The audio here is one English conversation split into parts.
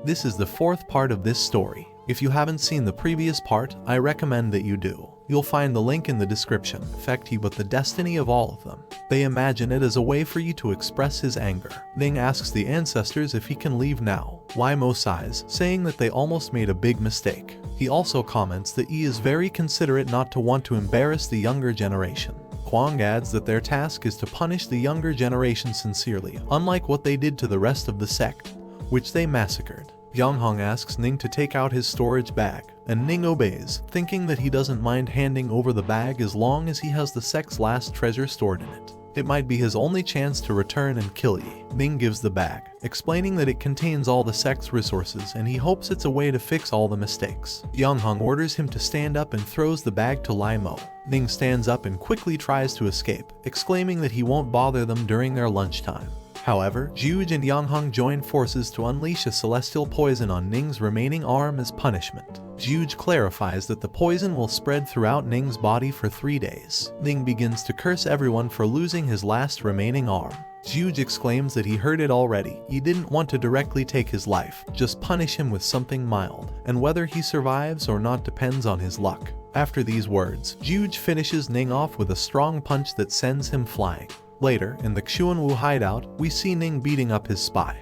This is the fourth part of this story. If you haven't seen the previous part, I recommend that you do. You'll find the link in the description. Affect you, but the destiny of all of them. They imagine it as a way for you to express his anger. Ling asks the ancestors if he can leave now. Mo sighs, saying that they almost made a big mistake. He also comments that he is very considerate not to want to embarrass the younger generation. Huang adds that their task is to punish the younger generation sincerely, unlike what they did to the rest of the sect, which they massacred. Yanghong asks Ning to take out his storage bag, and Ning obeys, thinking that he doesn't mind handing over the bag as long as he has the sect's last treasure stored in it. It might be his only chance to return and kill Yi. Ning gives the bag, explaining that it contains all the sect's resources and he hopes it's a way to fix all the mistakes. Yanghong orders him to stand up and throws the bag to Lai Mo. Ning stands up and quickly tries to escape, exclaiming that he won't bother them during their lunchtime. However, Juge and Yanghong join forces to unleash a celestial poison on Ning's remaining arm as punishment. Juge clarifies that the poison will spread throughout Ning's body for 3 days. Ning begins to curse everyone for losing his last remaining arm. Juge exclaims that he heard it already. He didn't want to directly take his life, just punish him with something mild, and whether he survives or not depends on his luck. After these words, Juge finishes Ning off with a strong punch that sends him flying. Later, in the Xuanwu hideout, we see Ning beating up his spy,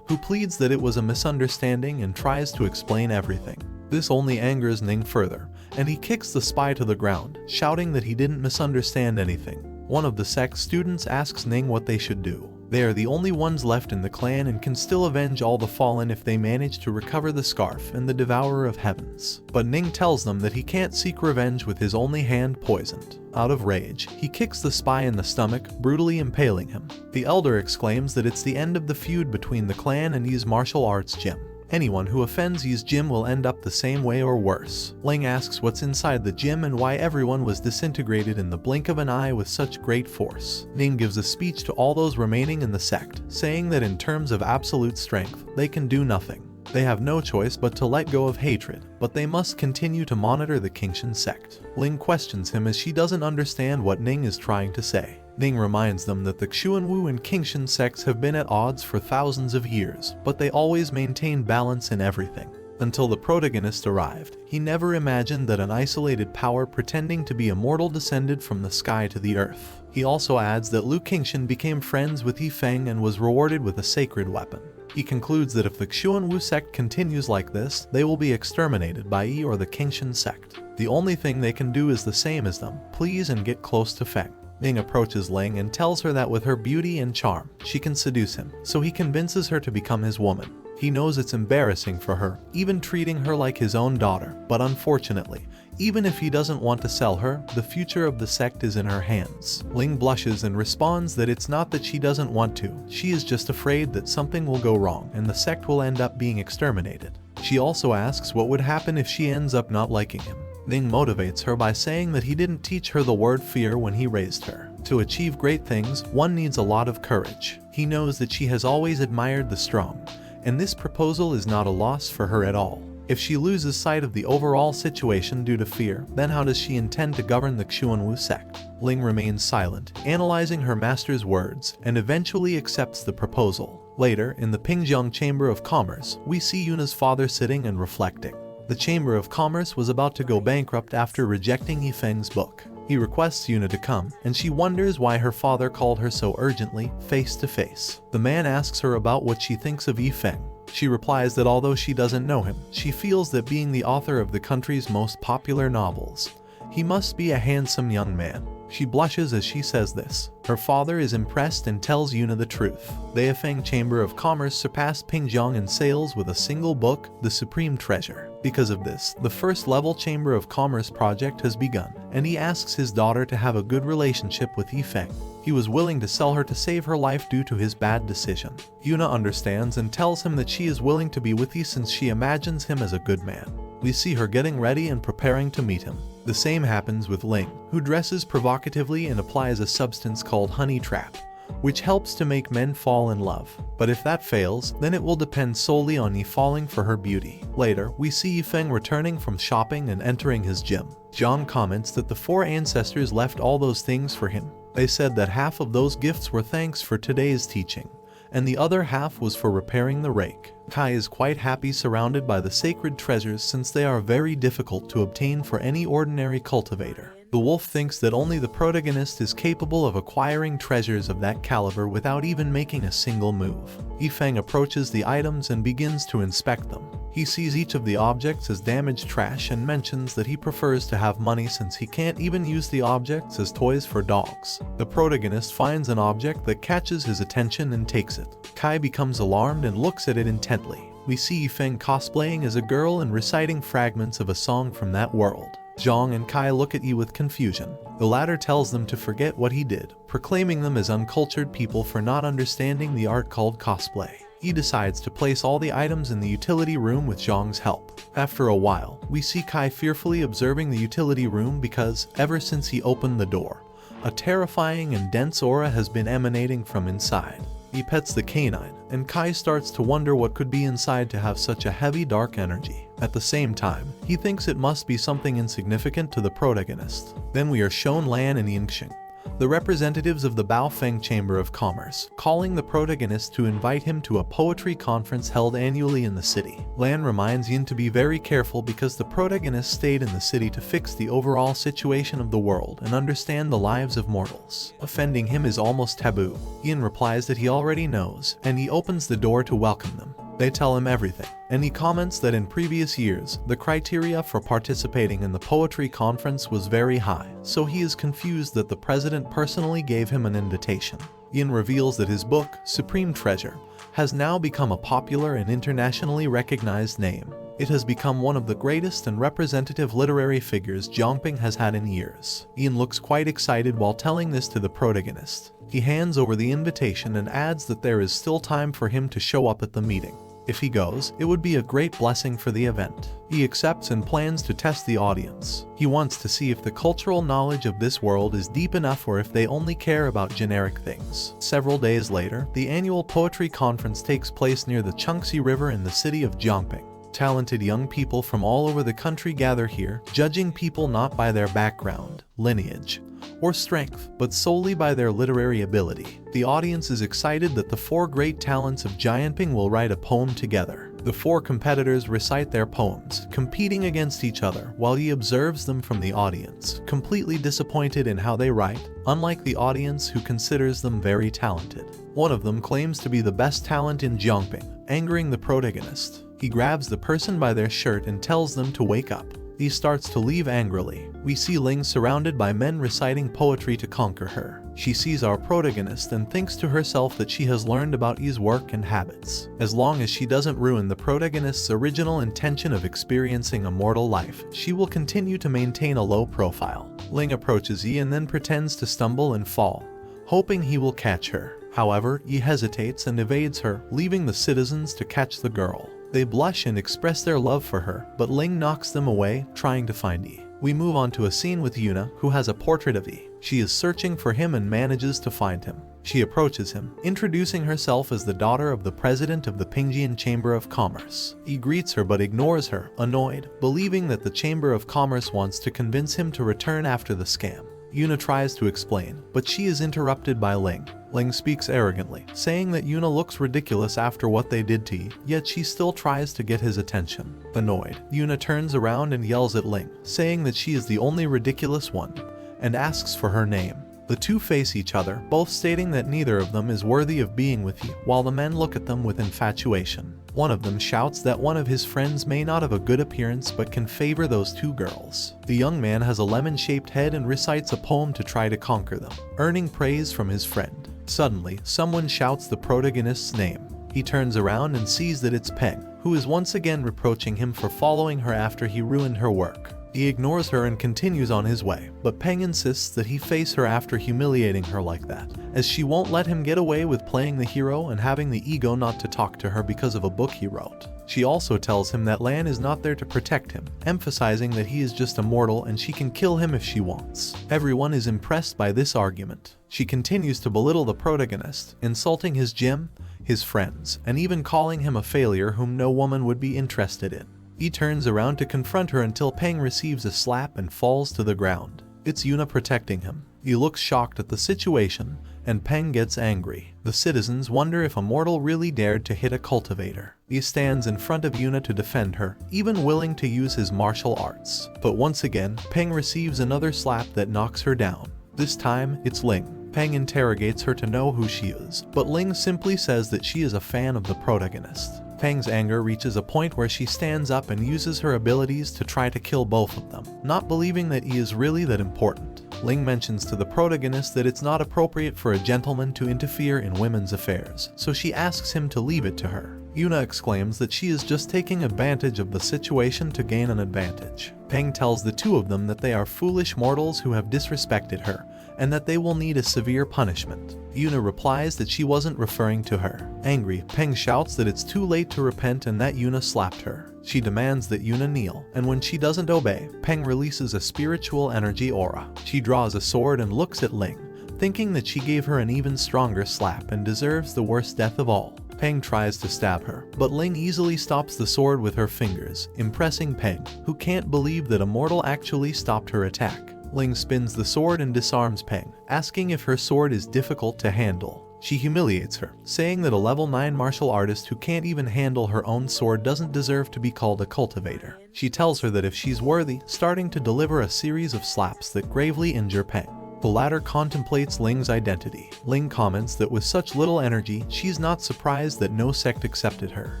who pleads that it was a misunderstanding and tries to explain everything. This only angers Ning further, and he kicks the spy to the ground, shouting that he didn't misunderstand anything. One of the Sect students asks Ning what they should do. They are the only ones left in the clan and can still avenge all the fallen if they manage to recover the scarf and the Devourer of Heavens. But Ning tells them that he can't seek revenge with his only hand poisoned. Out of rage, he kicks the spy in the stomach, brutally impaling him. The elder exclaims that it's the end of the feud between the clan and Yi's martial arts gym. Anyone who offends Yi's gym will end up the same way or worse. Ling asks what's inside the gym and why everyone was disintegrated in the blink of an eye with such great force. Ning gives a speech to all those remaining in the sect, saying that in terms of absolute strength, they can do nothing. They have no choice but to let go of hatred, but they must continue to monitor the Qingshan sect. Ling questions him as she doesn't understand what Ning is trying to say. Ning reminds them that the Xuanwu and Qingshan sects have been at odds for thousands of years, but they always maintain balance in everything. Until the protagonist arrived, he never imagined that an isolated power pretending to be immortal descended from the sky to the earth. He also adds that Lu Qingshan became friends with Fang and was rewarded with a sacred weapon. He concludes that if the Xuanwu sect continues like this, they will be exterminated by Yi or the Qingshan sect. The only thing they can do is the same as them, please and get close to Fang. Ning approaches Ling and tells her that with her beauty and charm, she can seduce him, so he convinces her to become his woman. He knows it's embarrassing for her, even treating her like his own daughter, but unfortunately, even if he doesn't want to sell her, the future of the sect is in her hands. Ling blushes and responds that it's not that she doesn't want to, she is just afraid that something will go wrong and the sect will end up being exterminated. She also asks what would happen if she ends up not liking him. Ning motivates her by saying that he didn't teach her the word fear when he raised her. To achieve great things, one needs a lot of courage. He knows that she has always admired the strong, and this proposal is not a loss for her at all. If she loses sight of the overall situation due to fear, then how does she intend to govern the Xuanwu sect? Ling remains silent, analyzing her master's words, and eventually accepts the proposal. Later, in the Pingjiang Chamber of Commerce, we see Yuna's father sitting and reflecting. The Chamber of Commerce was about to go bankrupt after rejecting Yifeng's book. He requests Yuna to come, and she wonders why her father called her so urgently, face to face. The man asks her about what she thinks of Yifeng. She replies that although she doesn't know him, she feels that being the author of the country's most popular novels, he must be a handsome young man. She blushes as she says this. Her father is impressed and tells Yuna the truth. The Yifeng Chamber of Commerce surpassed Pingjiang in sales with a single book, The Supreme Treasure. Because of this, the first-level Chamber of Commerce project has begun, and he asks his daughter to have a good relationship with Yifeng. He was willing to sell her to save her life due to his bad decision. Yuna understands and tells him that she is willing to be with Yi since she imagines him as a good man. We see her getting ready and preparing to meet him. The same happens with Ling, who dresses provocatively and applies a substance called honey trap, which helps to make men fall in love. But if that fails, then it will depend solely on Yi falling for her beauty. Later, we see Yifeng returning from shopping and entering his gym. Zhang comments that the 4 ancestors left all those things for him. They said that half of those gifts were thanks for today's teaching, and the other half was for repairing the rake. Kai is quite happy surrounded by the sacred treasures since they are very difficult to obtain for any ordinary cultivator. The wolf thinks that only the protagonist is capable of acquiring treasures of that caliber without even making a single move. Fang approaches the items and begins to inspect them. He sees each of the objects as damaged trash and mentions that he prefers to have money since he can't even use the objects as toys for dogs. The protagonist finds an object that catches his attention and takes it. Kai becomes alarmed and looks at it intently. We see Feng cosplaying as a girl and reciting fragments of a song from that world. Zhang and Kai look at Yi with confusion. The latter tells them to forget what he did, proclaiming them as uncultured people for not understanding the art called cosplay. He decides to place all the items in the utility room with Zhang's help. After a while, we see Kai fearfully observing the utility room because, ever since he opened the door, a terrifying and dense aura has been emanating from inside. He pets the canine, and Kai starts to wonder what could be inside to have such a heavy dark energy. At the same time, he thinks it must be something insignificant to the protagonist. Then we are shown Lan and Yingxing, the representatives of the Baofeng Chamber of Commerce, calling the protagonist to invite him to a poetry conference held annually in the city. Lan reminds Yin to be very careful because the protagonist stayed in the city to fix the overall situation of the world and understand the lives of mortals. Offending him is almost taboo. Yin replies that he already knows, and he opens the door to welcome them. They tell him everything, and he comments that in previous years, the criteria for participating in the poetry conference was very high, so he is confused that the president personally gave him an invitation. Yin reveals that his book, Supreme Treasure, has now become a popular and internationally recognized name. It has become one of the greatest and representative literary figures Jiangping has had in years. Yin looks quite excited while telling this to the protagonist. He hands over the invitation and adds that there is still time for him to show up at the meeting. If he goes, it would be a great blessing for the event. He accepts and plans to test the audience. He wants to see if the cultural knowledge of this world is deep enough or if they only care about generic things. Several days later, the annual poetry conference takes place near the Chengxi River in the city of Jiangping. Talented young people from all over the country gather here, judging people not by their background, lineage, or strength, but solely by their literary ability. The audience is excited that the four great talents of Jiangping will write a poem together. The four competitors recite their poems, competing against each other, while he observes them from the audience, completely disappointed in how they write, unlike the audience who considers them very talented. One of them claims to be the best talent in Jiangping, angering the protagonist. He grabs the person by their shirt and tells them to wake up. He starts to leave angrily. We see Ling surrounded by men reciting poetry to conquer her. She sees our protagonist and thinks to herself that she has learned about Yi's work and habits. As long as she doesn't ruin the protagonist's original intention of experiencing a mortal life, she will continue to maintain a low profile. Ling approaches Yi and then pretends to stumble and fall, hoping he will catch her. However, Yi hesitates and evades her, leaving the citizens to catch the girl. They blush and express their love for her, but Ling knocks them away, trying to find Yi. We move on to a scene with Yuna, who has a portrait of Yi. She is searching for him and manages to find him. She approaches him, introducing herself as the daughter of the president of the Pingjian Chamber of Commerce. He greets her but ignores her, annoyed, believing that the Chamber of Commerce wants to convince him to return after the scam. Yuna tries to explain, but she is interrupted by Ling. Ling speaks arrogantly, saying that Yuna looks ridiculous after what they did to Yi, yet she still tries to get his attention. Annoyed, Yuna turns around and yells at Ling, saying that she is the only ridiculous one, and asks for her name. The two face each other, both stating that neither of them is worthy of being with Yi, while the men look at them with infatuation. One of them shouts that one of his friends may not have a good appearance but can favor those two girls. The young man has a lemon-shaped head and recites a poem to try to conquer them, earning praise from his friend. Suddenly, someone shouts the protagonist's name. He turns around and sees that it's Peng, who is once again reproaching him for following her after he ruined her work. He ignores her and continues on his way, but Peng insists that he face her after humiliating her like that, as she won't let him get away with playing the hero and having the ego not to talk to her because of a book he wrote. She also tells him that Lan is not there to protect him, emphasizing that he is just a mortal and she can kill him if she wants. Everyone is impressed by this argument. She continues to belittle the protagonist, insulting his gym, his friends, and even calling him a failure whom no woman would be interested in. He turns around to confront her until Peng receives a slap and falls to the ground. It's Yuna protecting him. He looks shocked at the situation, and Peng gets angry. The citizens wonder if a mortal really dared to hit a cultivator. He stands in front of Yuna to defend her, even willing to use his martial arts. But once again, Peng receives another slap that knocks her down. This time, it's Ling. Peng interrogates her to know who she is, but Ling simply says that she is a fan of the protagonist. Peng's anger reaches a point where she stands up and uses her abilities to try to kill both of them, not believing that he is really that important. Ling mentions to the protagonist that it's not appropriate for a gentleman to interfere in women's affairs, so she asks him to leave it to her. Yuna exclaims that she is just taking advantage of the situation to gain an advantage. Peng tells the two of them that they are foolish mortals who have disrespected her, and that they will need a severe punishment. Yuna replies that she wasn't referring to her. Angry, Peng shouts that it's too late to repent and that Yuna slapped her. She demands that Yuna kneel, and when she doesn't obey, Peng releases a spiritual energy aura. She draws a sword and looks at Ling, thinking that she gave her an even stronger slap and deserves the worst death of all. Peng tries to stab her, but Ling easily stops the sword with her fingers, impressing Peng, who can't believe that a mortal actually stopped her attack. Ling spins the sword and disarms Peng, asking if her sword is difficult to handle. She humiliates her, saying that a level 9 martial artist who can't even handle her own sword doesn't deserve to be called a cultivator. She tells her that if she's worthy, starting to deliver a series of slaps that gravely injure Peng. The latter contemplates Ling's identity. Ling comments that with such little energy, she's not surprised that no sect accepted her.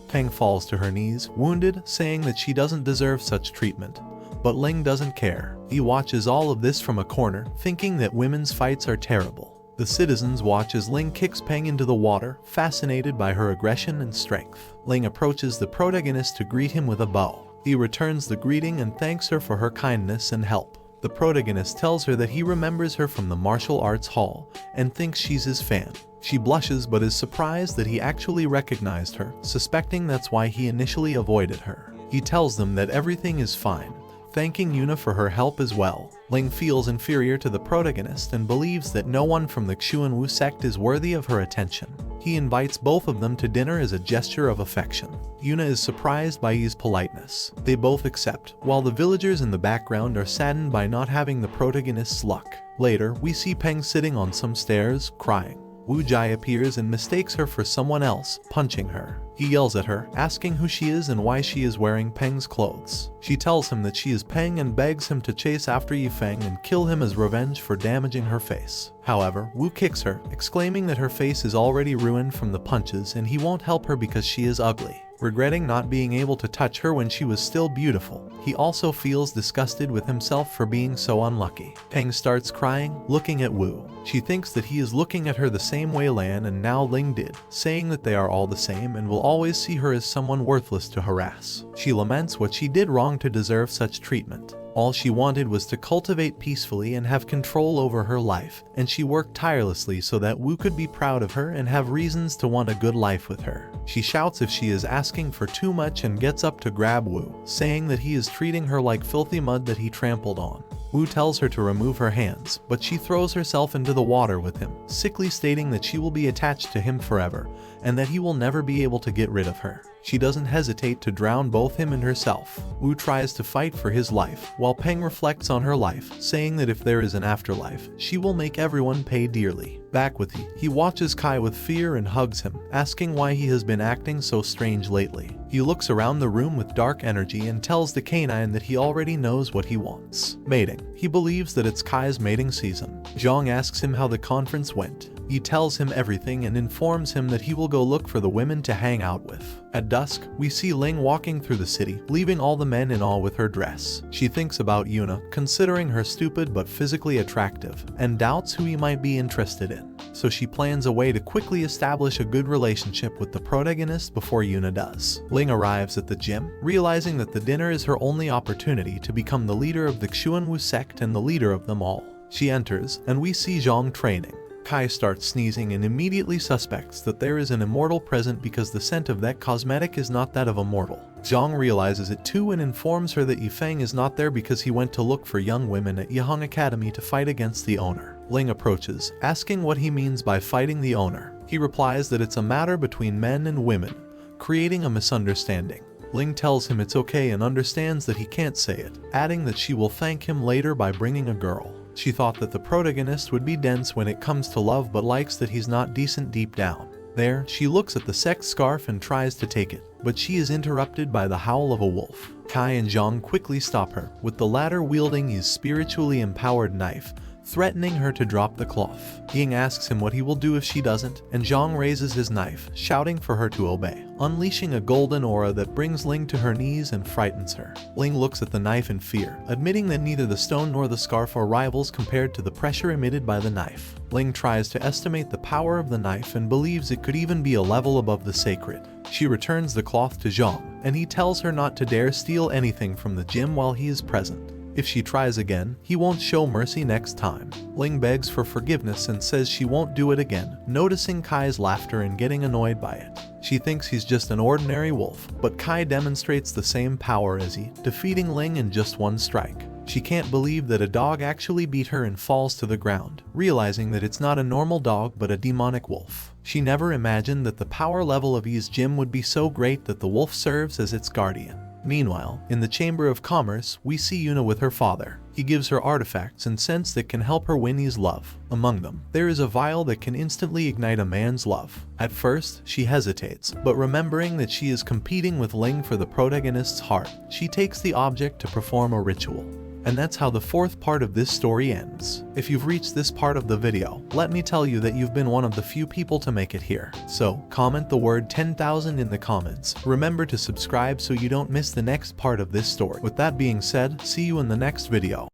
Peng falls to her knees, wounded, saying that she doesn't deserve such treatment. But Ling doesn't care. He watches all of this from a corner, thinking that women's fights are terrible. The citizens watch as Ling kicks Peng into the water, fascinated by her aggression and strength. Ling approaches the protagonist to greet him with a bow. He returns the greeting and thanks her for her kindness and help. The protagonist tells her that he remembers her from the martial arts hall and thinks she's his fan. She blushes but is surprised that he actually recognized her, suspecting that's why he initially avoided her. He tells them that everything is fine, thanking Yuna for her help as well. Ling feels inferior to the protagonist and believes that no one from the Xuanwu sect is worthy of her attention. He invites both of them to dinner as a gesture of affection. Yuna is surprised by his politeness. They both accept, while the villagers in the background are saddened by not having the protagonist's luck. Later, we see Peng sitting on some stairs, crying. Wu Jai appears and mistakes her for someone else, punching her. He yells at her, asking who she is and why she is wearing Peng's clothes. She tells him that she is Peng and begs him to chase after Fang and kill him as revenge for damaging her face. However, Wu kicks her, exclaiming that her face is already ruined from the punches and he won't help her because she is ugly. Regretting not being able to touch her when she was still beautiful, he also feels disgusted with himself for being so unlucky. Peng starts crying, looking at Wu. She thinks that he is looking at her the same way Lan and now Ling did, saying that they are all the same and will always see her as someone worthless to harass. She laments what she did wrong to deserve such treatment. All she wanted was to cultivate peacefully and have control over her life, and she worked tirelessly so that Wu could be proud of her and have reasons to want a good life with her. She shouts if she is asking for too much and gets up to grab Wu, saying that he is treating her like filthy mud that he trampled on. Wu tells her to remove her hands, but she throws herself into the water with him, sickly stating that she will be attached to him forever, and that he will never be able to get rid of her. She doesn't hesitate to drown both him and herself. Wu tries to fight for his life, while Peng reflects on her life, saying that if there is an afterlife, she will make everyone pay dearly. Back with he watches Kai with fear and hugs him, asking why he has been acting so strange lately. He looks around the room with dark energy and tells the canine that he already knows what he wants. Mating. He believes that it's Kai's mating season. Zhang asks him how the conference went. He tells him everything and informs him that he will go look for the women to hang out with. At dusk, we see Ling walking through the city, leaving all the men in awe with her dress. She thinks about Yuna, considering her stupid but physically attractive, and doubts who he might be interested in. So she plans a way to quickly establish a good relationship with the protagonist before Yuna does. Ling arrives at the gym, realizing that the dinner is her only opportunity to become the leader of the Xuanwu sect and the leader of them all. She enters, and we see Zhang training. Kai starts sneezing and immediately suspects that there is an immortal present because the scent of that cosmetic is not that of a mortal. Zhang realizes it too and informs her that Fang is not there because he went to look for young women at Yihang Academy to fight against the owner. Ling approaches, asking what he means by fighting the owner. He replies that it's a matter between men and women, creating a misunderstanding. Ling tells him it's okay and understands that he can't say it, adding that she will thank him later by bringing a girl. She thought that the protagonist would be dense when it comes to love but likes that he's not decent deep down. There, she looks at the Sect scarf and tries to take it, but she is interrupted by the howl of a wolf. Kai and Zhang quickly stop her, with the latter wielding his spiritually empowered knife, threatening her to drop the cloth. Ling asks him what he will do if she doesn't, and Zhang raises his knife, shouting for her to obey, unleashing a golden aura that brings Ling to her knees and frightens her. Ling looks at the knife in fear, admitting that neither the stone nor the scarf are rivals compared to the pressure emitted by the knife. Ling tries to estimate the power of the knife and believes it could even be a level above the sacred. She returns the cloth to Zhang, and he tells her not to dare steal anything from the gym while he is present. If she tries again, he won't show mercy next time. Ling begs for forgiveness and says she won't do it again, noticing Kai's laughter and getting annoyed by it. She thinks he's just an ordinary wolf, but Kai demonstrates the same power as he, defeating Ling in just one strike. She can't believe that a dog actually beat her and falls to the ground, realizing that it's not a normal dog but a demonic wolf. She never imagined that the power level of Yi's gym would be so great that the wolf serves as its guardian. Meanwhile, in the Chamber of Commerce, we see Yuna with her father. He gives her artifacts and scents that can help her win his love. Among them, there is a vial that can instantly ignite a man's love. At first, she hesitates, but remembering that she is competing with Ling for the protagonist's heart, she takes the object to perform a ritual. And that's how the fourth part of this story ends. If you've reached this part of the video, let me tell you that you've been one of the few people to make it here. So, comment the word 10,000 in the comments. Remember to subscribe so you don't miss the next part of this story. With that being said, see you in the next video.